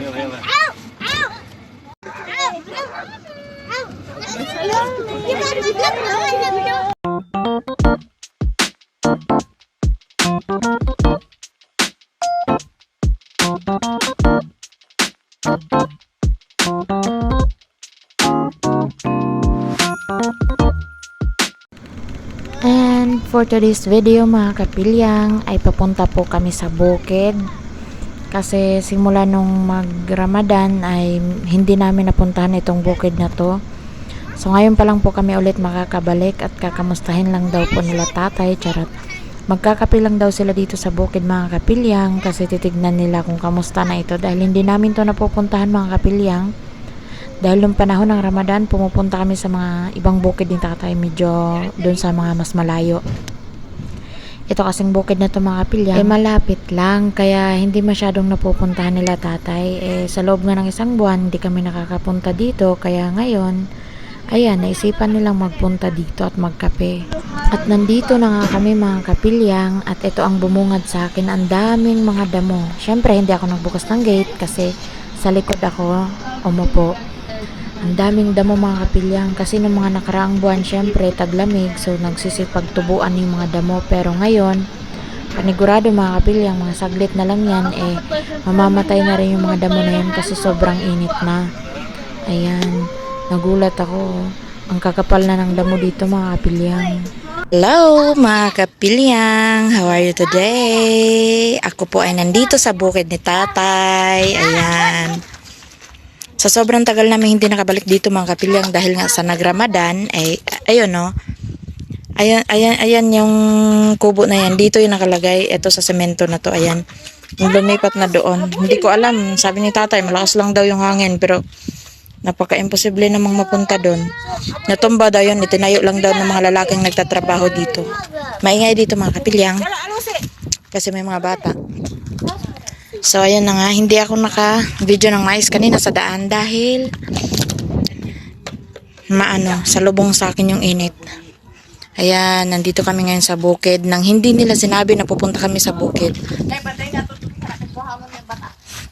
And for today's video mga kapilyang ay papunta po kami sa bukid kasi simula nung mag-Ramadan ay hindi namin napuntahan itong bukid na to. So ngayon pa lang po kami ulit makakabalik at kakamustahin lang daw po nila tatay, charot. Magkakape lang daw sila dito sa bukid mga kapilyang kasi titignan nila kung kamusta na ito dahil hindi namin to napupuntahan mga kapilyang. Dahil nung panahon ng Ramadan, pumupunta kami sa mga ibang bukid din tatay, medyo doon sa mga mas malayo. Ito kasing bukid na to mga kapilyang, malapit lang, kaya hindi masyadong napupuntahan nila tatay. Sa loob nga ng isang buwan, hindi kami nakakapunta dito, kaya ngayon, ayan, naisipan nilang magpunta dito at magkape. At nandito na nga kami mga kapilyang, at ito ang bumungad sa akin, ang daming mga damo. Syempre, hindi ako nagbukas ng gate kasi sa likod ako umupo. Ang daming damo mga kapilyang kasi nung mga nakaraang buwan syempre taglamig so nagsisipagtubuan yung mga damo, pero ngayon panigurado mga kapilyang mga saglit na lang yan mamamatay na rin yung mga damo na yan kasi sobrang init na. Ayan, nagulat ako, ang kakapal na ng damo dito mga kapilyang. Hello mga kapilyang, how are you today? Ako po ay nandito sa bukid ni tatay. Ayan, sa sobrang tagal namin hindi nakabalik dito mga kapilyang dahil nga sa nag-Ramadan ay ayun no. Ayan yung kubo na yan. Dito yung nakalagay. Ito sa semento na to. Ayan. Yung lumipat na doon. Hindi ko alam. Sabi ni tatay malakas lang daw yung hangin pero napaka-imposible namang mapunta doon. Natumba daw yun. Itinayo lang daw ng mga lalaking nagtatrabaho dito. Maingay dito mga kapilyang kasi may mga bata. So ayan na nga, hindi ako naka-video ng mais kanina sa daan dahil salubong sa akin yung init. Ayan, nandito kami ngayon sa bukid nang hindi nila sinabi na pupunta kami sa bukid.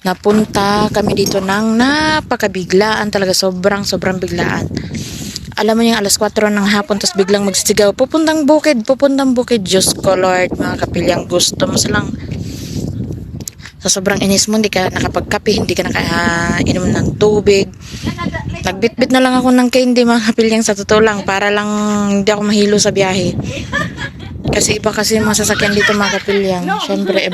Napunta kami dito ng napakabiglaan talaga, sobrang biglaan. Alam mo yung alas 4 ng hapon tapos biglang magsisigaw, pupuntang bukid. Diyos ko Lord, mga kapilyang, gusto mo silang sa sobrang inis mo, hindi ka nakapagkape, hindi ka nakainom ng tubig. Nagbitbit na lang ako ng candy mga kapilyang sa totoo lang, para lang hindi ako mahilo sa biyahe. Kasi iba kasi yung mga sasakyan dito mga kapilyang. Siyempre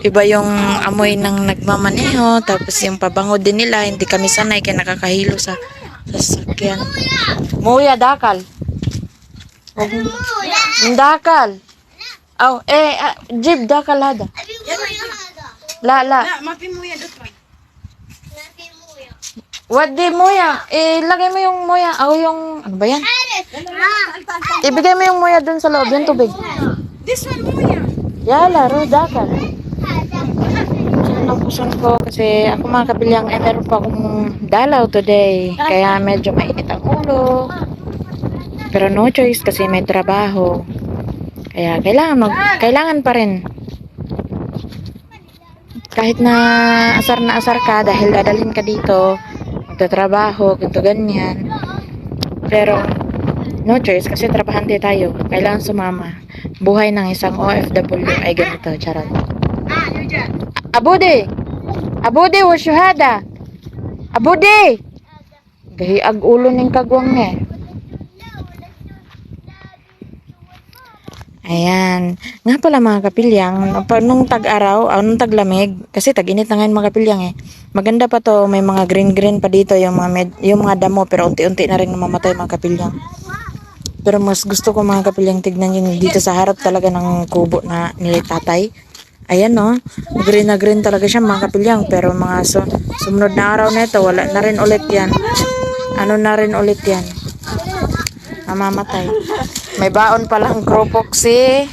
iba yung amoy ng nagmamaneho, tapos yung pabango din nila, hindi kami sanay kaya nakakahilo sa sasakyan. Muya, dakal. Dakal. Oh, jeep, dakal hada. La. Mapi muya dito. What di muya? Lagay mo yung muya. Yung, ano ba yan? Ibigay mo yung muya dun sa loob, yung tubig. This one muya. Yala, dakal. Napusan ko kasi ako mga kapilyang meron pa akong dalaw today. Kaya medyo mainit ang ulo. Pero no choice kasi may trabaho. Kaya kailangan pa rin. Kahit na asar ka dahil dadalhin ka dito, magtatrabaho, ganito ganyan. Pero no choice kasi trabahante tayo. Kailangan sumama. Buhay ng isang OFW ay ganito, charot. Abude, wa syuhada. Abude. Gahiag ulo ning kagwang ni. Ayan. Nga pala mga kapilyang, nung tag-araw, nung taglamig, kasi tag-init na ngayon mga kapilyang maganda pa to, may mga green pa dito, yung mga damo, pero unti-unti na rin namamatay mga kapilyang. Pero mas gusto ko mga kapilyang tignan yun dito sa harap talaga ng kubo na ni tatay. Ayan no, green na green talaga siya mga kapilyang, pero mga sumunod na araw na ito, wala na rin ulit yan. Ano na rin ulit yan? Mamamatay. May baon palang kropok si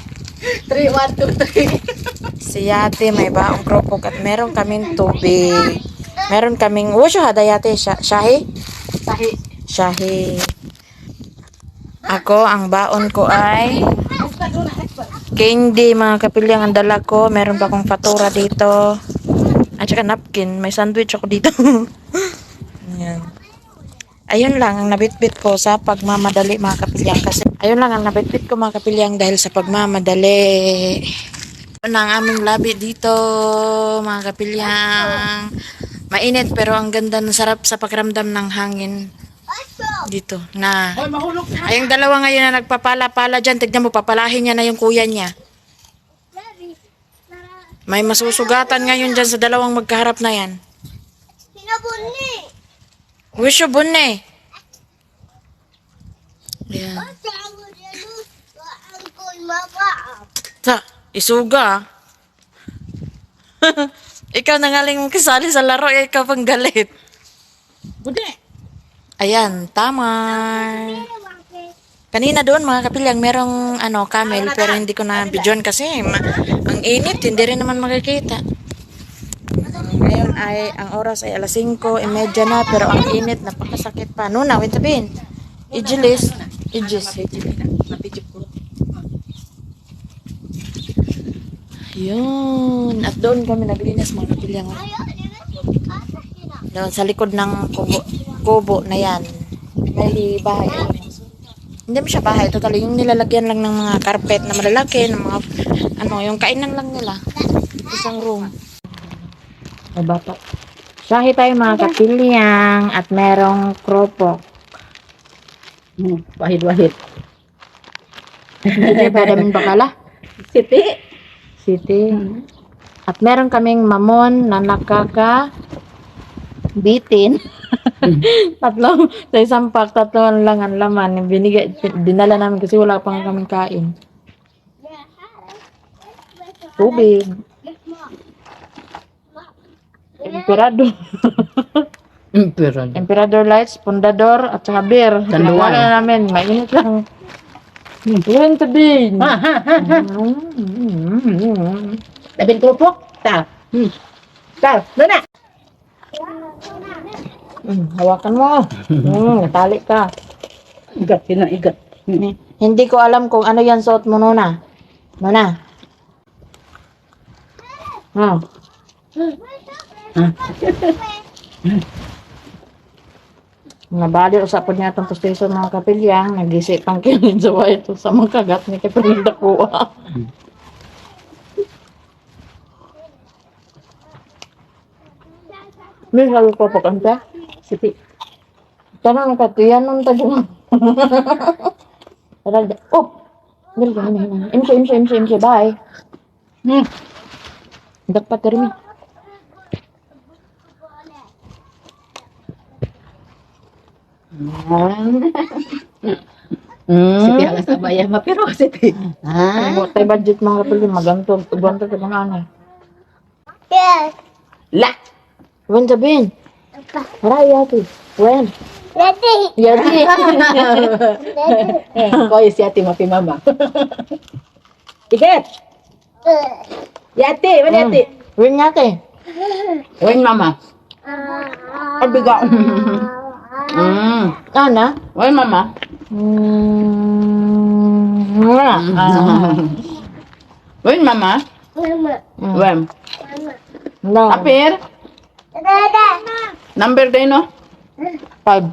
3, 1, 2, 3. si Yate, may baong kropok at meron kaming tubig. Meron kaming, hada Yate, shahi? Shahi. Ako, ang baon ko ay candy mga kapilyang ang dala ko. Meron pa akong fatura dito. At saka napkin. May sandwich ako dito. Ayan. Ayun lang ang nabitbit ko sa pagmamadali mga kapilyang. Kasi ayun lang ang nabitbit ko mga kapilyang dahil sa pagmamadali. Ito na ang aming labi dito mga kapilyang. Mainit pero ang ganda ng sarap sa pakiramdam ng hangin. Dito na. Hoy, mahulog na. Ay, yung dalawa ngayon na nagpapala-pala dyan. Tignan mo, papalahin niya na yung kuya niya. May masusugatan ngayon dyan sa dalawang magkaharap na yan. Wish you bunne. Yan. Sa, isuga. Ikaw na ngaling kasali sa laro, ikaw pang galit. Bude. Ayan, tama. Kanina doon mga kapilyang merong camel pero hindi ko na bidyon kasi ang init, hindi rin naman makikita. Ngayon ay ang oras ay 5:30 na pero ang init napakasakit pa. Nuna, wait sabihin. Ijilis. Yun. At doon kami naglinis mga kapilyang. Doon sa likod ng kubo na yan. May bahay. Hindi mo siya bahay. Totally, yung nilalagyan lang ng mga carpet na malalaki, ng mga, yung kainan lang nila. Isang room. Ay, bata. Sahi tayo mga kapilyang at merong kropok. Wahid-wahid. Hindi ba namin bakala? City. At meron kaming mamon na bitin. Tatlo sa isang pack, tatlo lang ang laman. Dinala namin kasi wala pang kaming kain. Tubig. Emperador. Emperador lights, pundador, at saka beer. Tanduan. Dinala na namin. Mainit lang. Yun sabihin. Labing krupok. Ta. Ta. Nana. Hawakan mo. Natali ka. Igat. Igat. Hindi ko alam kung ano yan suot mo, Nona. Nona. Oh. Nabali usapod niya itong pustiso mga kapilyang. Nag-isipang kilin sa ito sa mga kagat ni Kapilyang Dakuha. May halo ko pa kanta. City. Tanang ka, tiyan nung tayo. Oh! Gani. Imsi. Bye. Dapat karimi. City alas abaya mapiro City. Buat tayo budget mga kapilyang. Magantong. Tugwanta ka mga ano. La. Wen sabihin. Aray, yati. Wen. Yati. Koy si ati mapi mama. Igat. Yati, wala yati. Wen yati. Wen mama. Abiga. Ana? Wen mama. Wen mama. Wen. No. Apir. Number day no. 5.